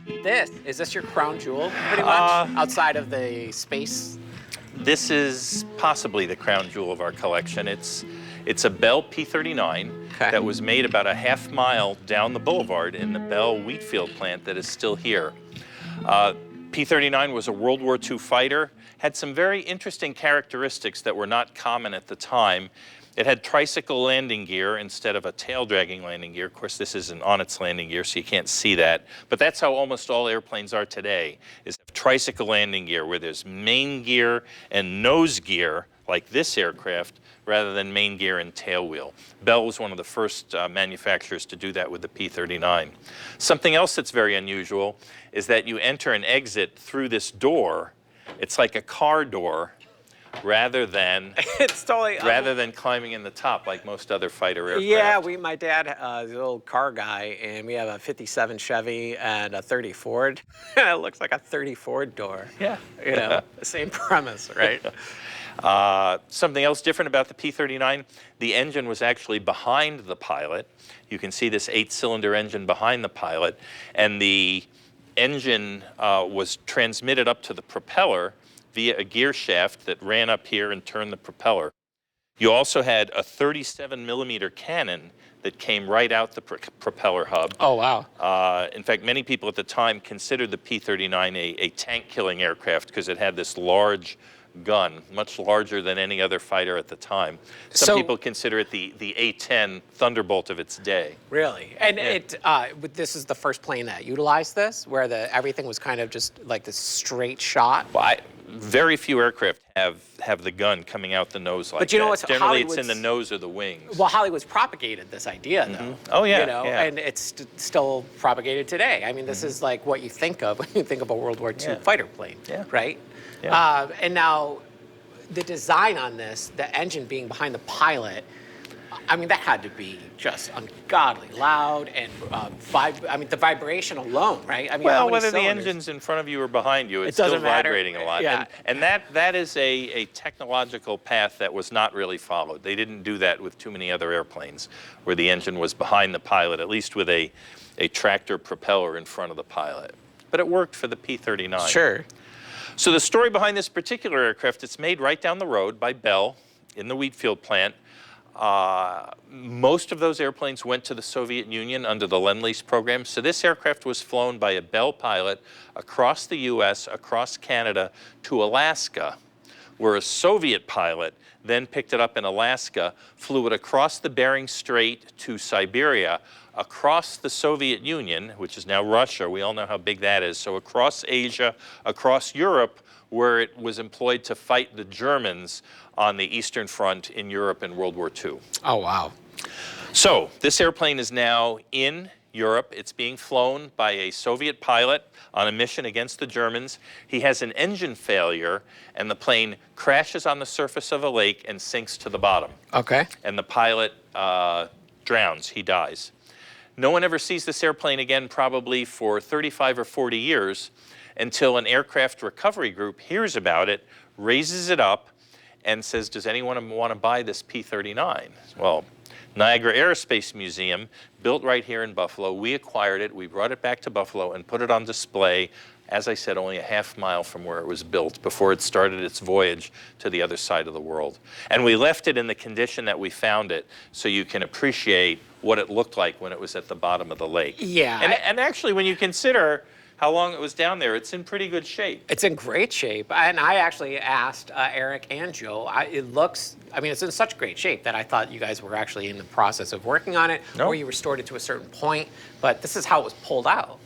Is this your crown jewel, pretty much, outside of the space? This is possibly the crown jewel of our collection. It's a Bell P-39 that was made about a half-mile down the boulevard in the Bell Wheatfield plant that is still here. P-39 was a World War II fighter, had some very interesting characteristics that were not common at the time. It had tricycle landing gear instead of a tail-dragging landing gear. Of course, this isn't on its landing gear, so you can't see that. But that's how almost all airplanes are today, is tricycle landing gear, where there's main gear and nose gear, like this aircraft, rather than main gear and tail wheel. Bell was one of the first manufacturers to do that with the P-39. Something else that's very unusual is that you enter and exit through this door. It's like a car door, rather than climbing in the top like most other fighter aircraft. Yeah, my dad is an old car guy, and we have a 57 Chevy and a 30 Ford. And it looks like a 30 Ford door. Yeah. You know, same premise, right? Something else different about the P-39, the engine was actually behind the pilot. You can see this 8-cylinder engine behind the pilot, and the engine was transmitted up to the propeller via a gear shaft that ran up here and turned the propeller. You also had a 37-millimeter cannon that came right out the propeller hub. Oh, wow. In fact, many people at the time considered the P-39 a tank-killing aircraft because it had this large gun, much larger than any other fighter at the time. Some people consider it the A-10 Thunderbolt of its day. Really? And this is the first plane that utilized this, where everything was kind of just like this straight shot? Well, very few aircraft have the gun coming out the nose like that. But you know what's generally it's in the nose or the wings. Well, Hollywood's propagated this idea, though. Oh, yeah. You know, and it's still propagated today. I mean, this is like what you think of when you think of a World War II fighter plane, right? Yeah. And now, the design on this, the engine being behind the pilot, I mean, that had to be just ungodly loud and the vibration alone, right? I mean, well, whether the engine's in front of you or behind you, it's still vibrating a lot. Yeah. And that is a technological path that was not really followed. They didn't do that with too many other airplanes, where the engine was behind the pilot, at least with a tractor propeller in front of the pilot. But it worked for the P-39. Sure. So the story behind this particular aircraft, it's made right down the road by Bell in the Wheatfield plant. Most of those airplanes went to the Soviet Union under the Lend-Lease program. So this aircraft was flown by a Bell pilot across the US, across Canada to Alaska, where a Soviet pilot then picked it up in Alaska, flew it across the Bering Strait to Siberia, across the Soviet Union, which is now Russia. We all know how big that is. So across Asia, across Europe, where it was employed to fight the Germans on the Eastern Front in Europe in World War II. Oh, wow. So this airplane is now in Europe. It's being flown by a Soviet pilot on a mission against the Germans. He has an engine failure, and the plane crashes on the surface of a lake and sinks to the bottom. Okay. And the pilot drowns. He dies. No one ever sees this airplane again, probably for 35 or 40 years, until an aircraft recovery group hears about it, raises it up, and says, does anyone want to buy this P-39? Well, Niagara Aerospace Museum, built right here in Buffalo. We acquired it. We brought it back to Buffalo and put it on display, as I said, only a half-mile from where it was built before it started its voyage to the other side of the world. And we left it in the condition that we found it, so you can appreciate what it looked like when it was at the bottom of the lake. Yeah. And actually, when you consider how long it was down there, it's in pretty good shape. It's in great shape. And I actually asked Eric and Joe, it's in such great shape that I thought you guys were actually in the process of working on it, or you restored it to a certain point. But this is how it was pulled out,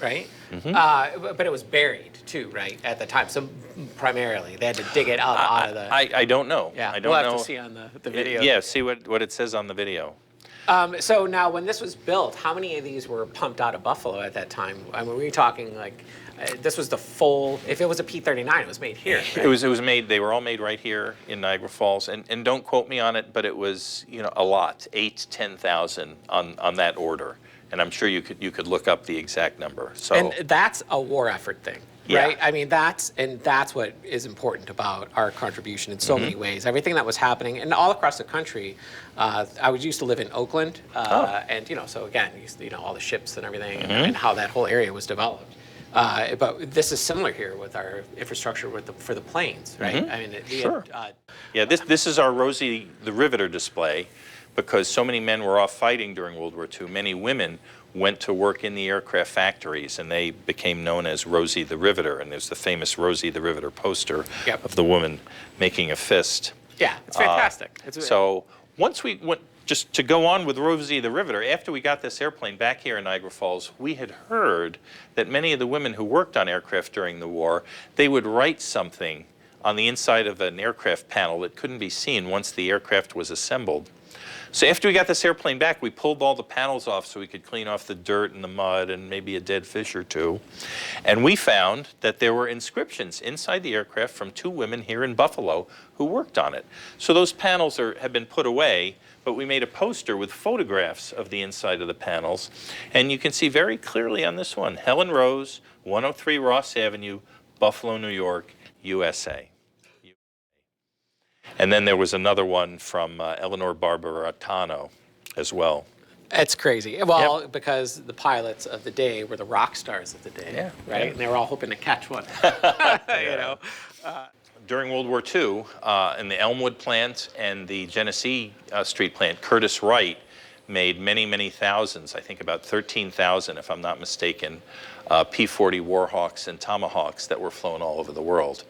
right? But it was buried too, right, at the time. So primarily, they had to dig it up out of the... I don't know. Yeah, I don't we'll know. have to see on the video. Yeah, see what it says on the video. So now, when this was built, how many of these were pumped out of Buffalo at that time? I mean, were you talking like, this was the full, if it was a P-39, it was made here, right? It was made, they were all made right here in Niagara Falls. And don't quote me on it, but it was, a lot, 8,000 to 10,000 on that order. And I'm sure you could look up the exact number. So. And that's a war effort thing. Yeah. Right? I mean, that's what is important about our contribution in so many ways. Everything that was happening, and all across the country. I used to live in Oakland, and so again, all the ships and everything, and how that whole area was developed. But this is similar here with our infrastructure for the planes, right? I mean, Sure. Yeah, this is our Rosie the Riveter display, because so many men were off fighting during World War II. Many women went to work in the aircraft factories, and they became known as Rosie the Riveter. And there's the famous Rosie the Riveter poster of the woman making a fist. Yeah, it's fantastic. So once we went, just to go on with Rosie the Riveter, after we got this airplane back here in Niagara Falls, we had heard that many of the women who worked on aircraft during the war, they would write something on the inside of an aircraft panel that couldn't be seen once the aircraft was assembled. So after we got this airplane back, we pulled all the panels off so we could clean off the dirt and the mud and maybe a dead fish or two. And we found that there were inscriptions inside the aircraft from 2 women here in Buffalo who worked on it. So those panels have been put away, but we made a poster with photographs of the inside of the panels. And you can see very clearly on this one, Helen Rose, 103 Ross Avenue, Buffalo, New York, USA. And then there was another one from Eleanor Barbaratano as well. It's crazy. Well, because the pilots of the day were the rock stars of the day, right? And they were all hoping to catch one. You know. During World War II, in the Elmwood plant and the Genesee Street plant, Curtiss Wright made many, many thousands, I think about 13,000 if I'm not mistaken, P-40 Warhawks and Tomahawks that were flown all over the world.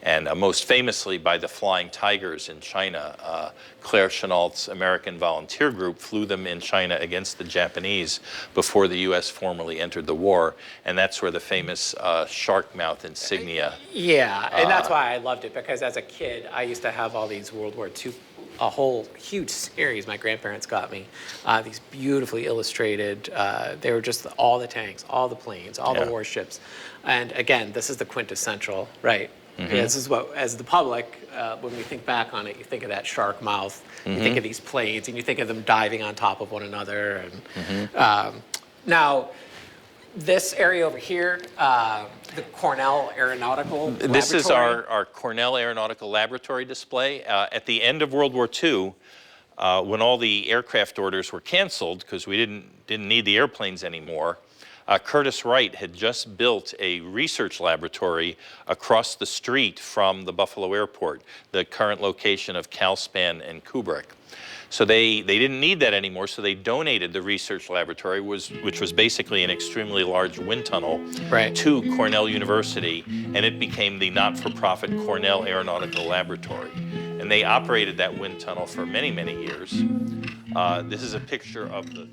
And most famously by the Flying Tigers in China. Claire Chennault's American Volunteer Group flew them in China against the Japanese before the U.S. formally entered the war. And that's where the famous shark mouth insignia. Yeah, and that's why I loved it, because as a kid, I used to have all these World War II, a whole huge series my grandparents got me. These beautifully illustrated, they were just all the tanks, all the planes, all the warships. And again, this is the quintessential, right? This is what, as the public, when we think back on it, you think of that shark mouth, you think of these planes, and you think of them diving on top of one another. And now, this area over here, the Cornell Aeronautical Laboratory. This is our Cornell Aeronautical Laboratory display. At the end of World War II, when all the aircraft orders were canceled because we didn't need the airplanes anymore, Curtiss Wright had just built a research laboratory across the street from the Buffalo Airport, the current location of Calspan and Kubrick. So they didn't need that anymore, so they donated the research laboratory, which was basically an extremely large wind tunnel, to Cornell University, and it became the not-for-profit Cornell Aeronautical Laboratory. And they operated that wind tunnel for many, many years. This is a picture of the